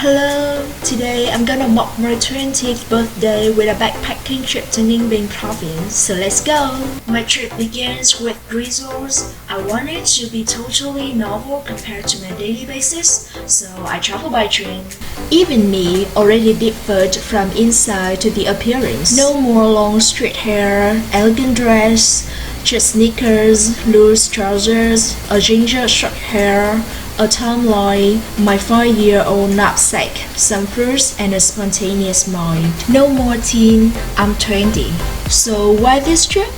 Hello! Today I'm gonna mark my 20th birthday with a backpacking trip to Ninh Binh province, so let's go! My trip begins with drizzles. I want it to be totally novel compared to my daily basis, so I travel by train. Even me already differed from inside to the appearance. No more long straight hair, elegant dress, just sneakers, loose trousers, a ginger short hair, a timeline, my 5-year-old knapsack, some fruits, and a spontaneous mind. No more teen, I'm 20. So why this trip?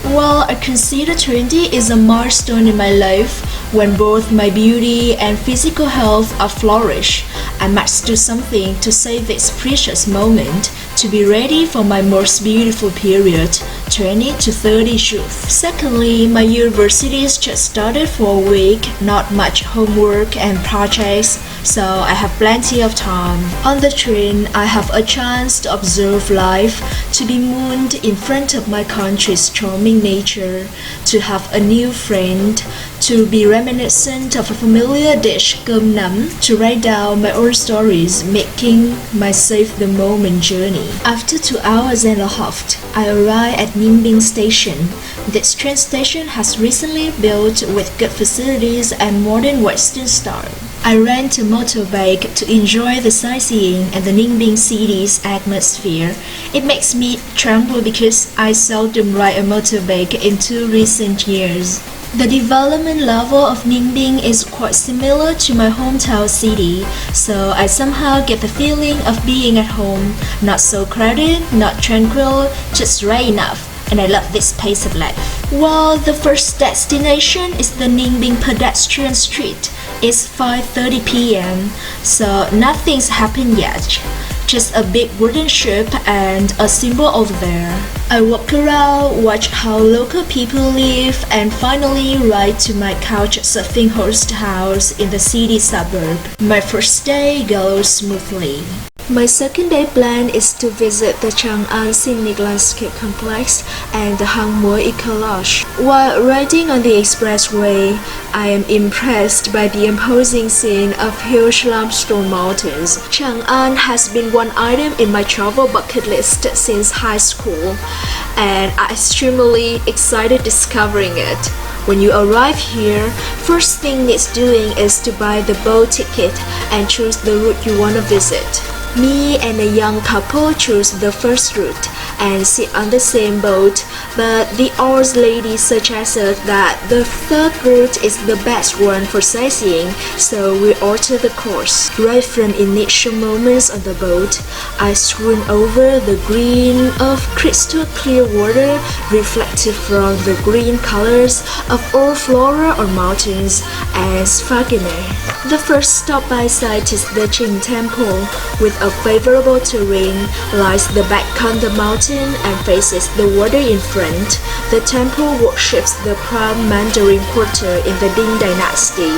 Well, I consider 20 is a milestone in my life when both my beauty and physical health are flourish. I must do something to save this precious moment to be ready for my most beautiful period, 20 to 30 youth. Secondly, my university has just started for a week, not much homework and projects, so I have plenty of time. On the train, I have a chance to observe life, to be mooned in front of my country's charming nature, to have a new friend, to be reminiscent of a familiar dish cơm nắm, to write down my own stories, making my save the moment journey. After 2 hours and a half, I arrive at Ninh Binh station. This train station has recently built with good facilities and modern Western style. I rent a motorbike to enjoy the sightseeing and the Ninh Binh city's atmosphere. It makes me tremble because I seldom ride a motorbike in 2 recent years. The development level of Ninh Binh is quite similar to my hometown city, so I somehow get the feeling of being at home. Not so crowded, not tranquil, just right enough, and I love this pace of life. Well, the first destination is the Ninh Binh pedestrian street. It's 5:30 p.m., so nothing's happened yet. Just a big wooden ship and a symbol over there. I walk around, watch how local people live, and finally ride to my couch surfing host house in the city suburb. My first day goes smoothly. My second day plan is to visit the Chang'an Scenic Landscape Complex and the Hang Muoi Eco Lodge. While riding on the expressway, I am impressed by the imposing scene of huge limestone mountains. Chang'an has been one item in my travel bucket list since high school, and I'm extremely excited discovering it. When you arrive here, first thing needs doing is to buy the boat ticket and choose the route you want to visit. Me and a young couple chose the first route and sit on the same boat, but the old lady suggested that the third route is the best one for sightseeing, so we altered the course. Right from initial moments on the boat, I swoon over the green of crystal clear water reflected from the green colors of all flora or mountains as Faginer. The first stop by site is the Qing Temple. With a favorable terrain, lies the back on the mountain and faces the water in front. The temple worships the prime Mandarin quarter in the Ding dynasty.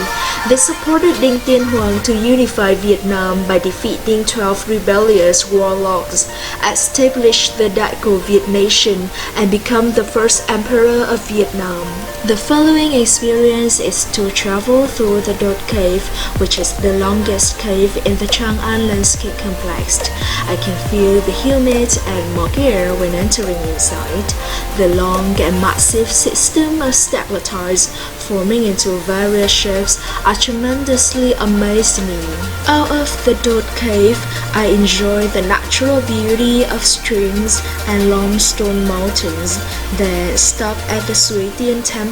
They supported Ding Tiên Hoàng to unify Vietnam by defeating 12 rebellious warlords, established the Daco Viet nation, and become the first emperor of Vietnam. The following experience is to travel through the Dot Cave, which is the longest cave in the Chang'an Landscape Complex. I can feel the humid and muggy air when entering inside. The long and massive system of stalactites forming into various shapes are tremendously amazed me. Out of the Dot Cave, I enjoy the natural beauty of streams and long stone mountains, then stop at the Suy Tiên Temple.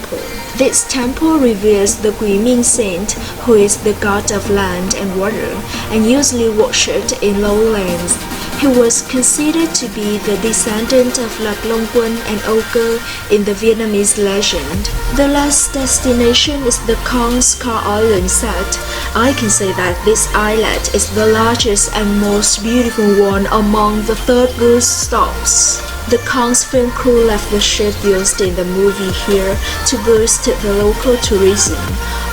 This temple reveres the Quý Minh saint, who is the god of land and water, and usually worshipped in lowlands. He was considered to be the descendant of Lạc Long Quân and Âu Cơ in the Vietnamese legend. The last destination is the Con Scar Island set. I can say that this islet is the largest and most beautiful one among the third route stops. The Kong's film crew left the ship used in the movie here to boost the local tourism.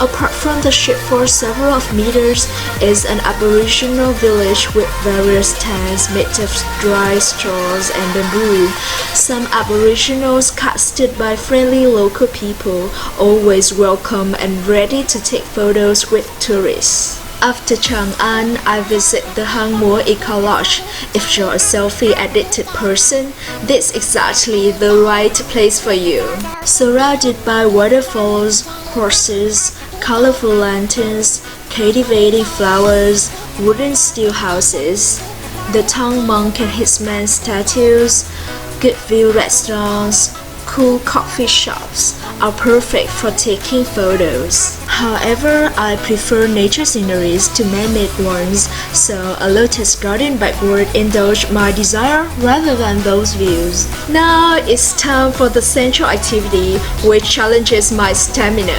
Apart from the ship for several meters is an aboriginal village with various tents made of dry straws and bamboo. Some aboriginals casted by friendly local people, always welcome and ready to take photos with tourists. After Chang'an, I visit the Hang Mo Eco Lodge. If you're a selfie-addicted person, this is exactly the right place for you. Surrounded by waterfalls, horses, colorful lanterns, captivating flowers, wooden steel houses, the Tang monk and his men statues, good view restaurants, cool coffee shops are perfect for taking photos. However, I prefer nature sceneries to man-made ones, so a lotus garden backward indulged my desire rather than those views. Now it's time for the central activity, which challenges my stamina.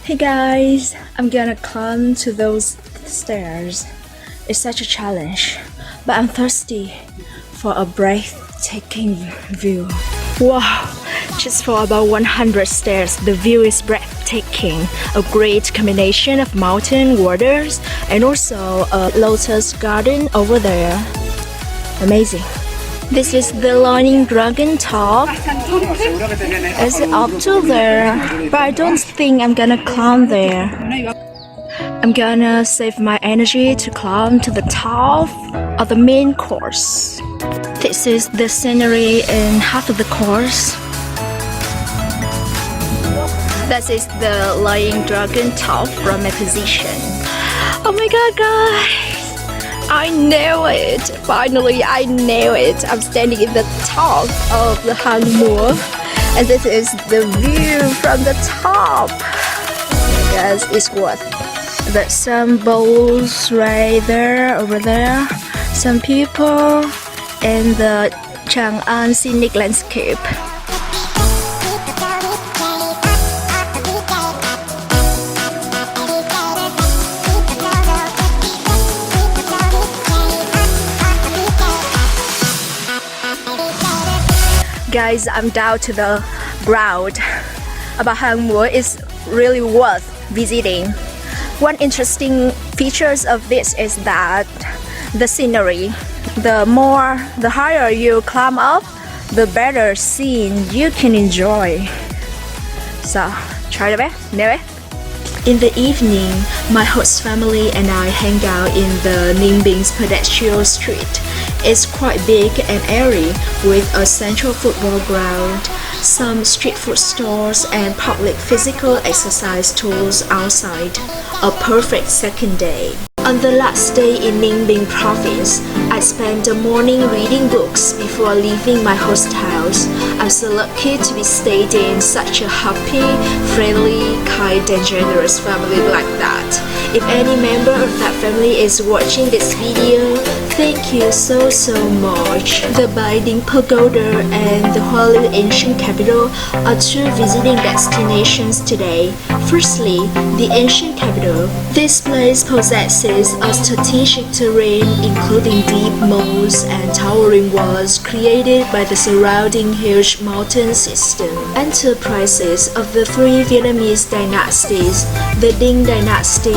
Hey guys, I'm gonna climb to those stairs. It's such a challenge, but I'm thirsty for a breathtaking view. Wow, just for about 100 stairs, the view is breathtaking. A great combination of mountain waters and also a lotus garden over there. Amazing. This is the Lion Dragon top. It's up to there, but I don't think I'm gonna climb there. I'm gonna save my energy to climb to the top of the main course. This is the scenery in half of the course. That is the Lion Dragon top from my position. Oh my god, guys! I knew it! Finally, I knew it! I'm standing in the top of the Hang Mo, and this is the view from the top. Guys, it's worth. There's some bowls right there, over there, some people, and the Chang'an scenic landscape. Guys, I'm down to the ground. About Hang Mo is really worth visiting. One interesting features of this is that the scenery. The higher you climb up, the better scene you can enjoy. So, try the best, never. In the evening, my host family and I hang out in the Ninh Bing's pedestrian street. It's quite big and airy with a central football ground, some street food stores and public physical exercise tools outside. A perfect second day. On the last day in Ninh Binh province, I spent the morning reading books before leaving my host house. I'm so lucky to be stayed in such a happy, friendly, kind and generous family like that. If any member of that family is watching this video, thank you so much. The Binding Pagoda and the Hualu Ancient Capital are two visiting destinations today. Firstly, the Ancient Capital. This place possesses a strategic terrain including deep moats and towering walls created by the surrounding huge mountain system. Enterprises of the three Vietnamese dynasties, the Dinh Dynasty,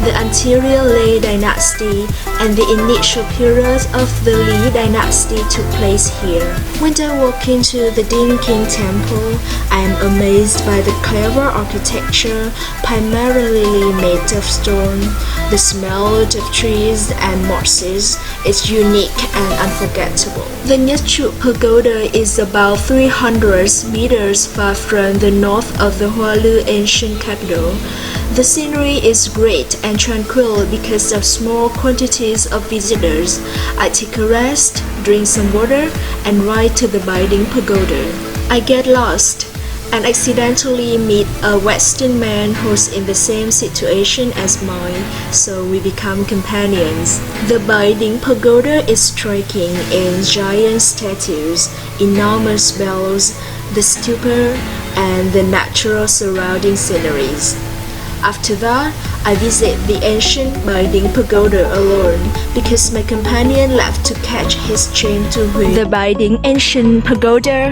the anterior Lê Dynasty, and the initial period of the Lý Dynasty took place here. When I walk into the Dinh King Temple, I am amazed by the clever architecture, primarily made of stone. The smell of trees and mosses is unique and unforgettable. The Nhất Trụ Pagoda is about 300 meters far from the north of the Hualu Ancient Capital. The scenery is great and tranquil because of small quantities of visitors. I take a rest, drink some water, and ride to the Binding Pagoda. I get lost and accidentally meet a Western man who's in the same situation as mine, so we become companions. The Binding Pagoda is striking in giant statues, enormous bells, the stupa, and the natural surrounding sceneries. After that, I visit the ancient binding pagoda alone because my companion left to catch his train to Huy. The binding ancient pagoda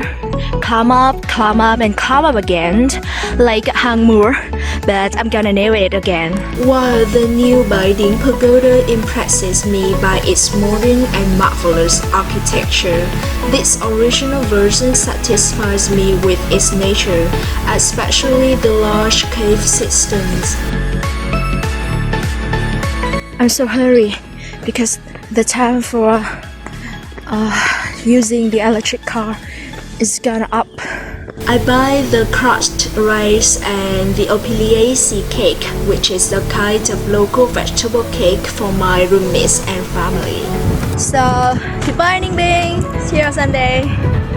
climb up, and climb up again like a hang moor, but I'm gonna nail it again. While the new binding pagoda impresses me by its modern and marvelous architecture, this original version satisfies me with its nature, especially the large cave systems. I'm so hurry because the time for using the electric car is gonna up. I buy the crushed rice and the opiliaceae cake, which is a kind of local vegetable cake for my roommates and family. So, goodbye Ninh Binh! See you on Sunday!